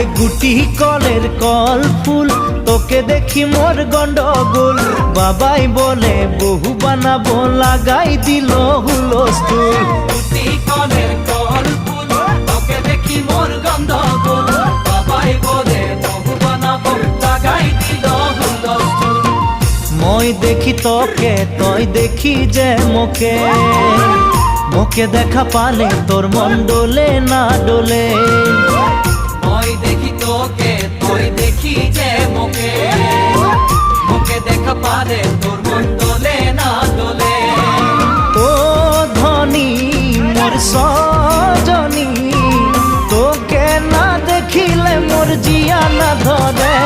এ গুটি কলের কল ফুল, তোকে দেখি মোর গন্ডগোল। বাবাই বলে বহু বানাবো, লাগাই দিল হুলস্থুল। গুটি কলের কল ফুল, তোকে দেখি মোর গন্ডগোল। বাবাই বলে বহু বানাবো, লাগাই দিল হুলস্থুল। মই দেখি তোকে, তই দেখি যে মোকে, মোকে দেখা পালে তোর মন ডোলে না ডোলে। মই দেখি তোকে, তুই দেখি যে মোকে, মোকে দেখা পারে তোর মন দোলে না দোলে। ও ধনী মোর সজনী, তোকে না দেখিলে মোর জিয়া না ধরে।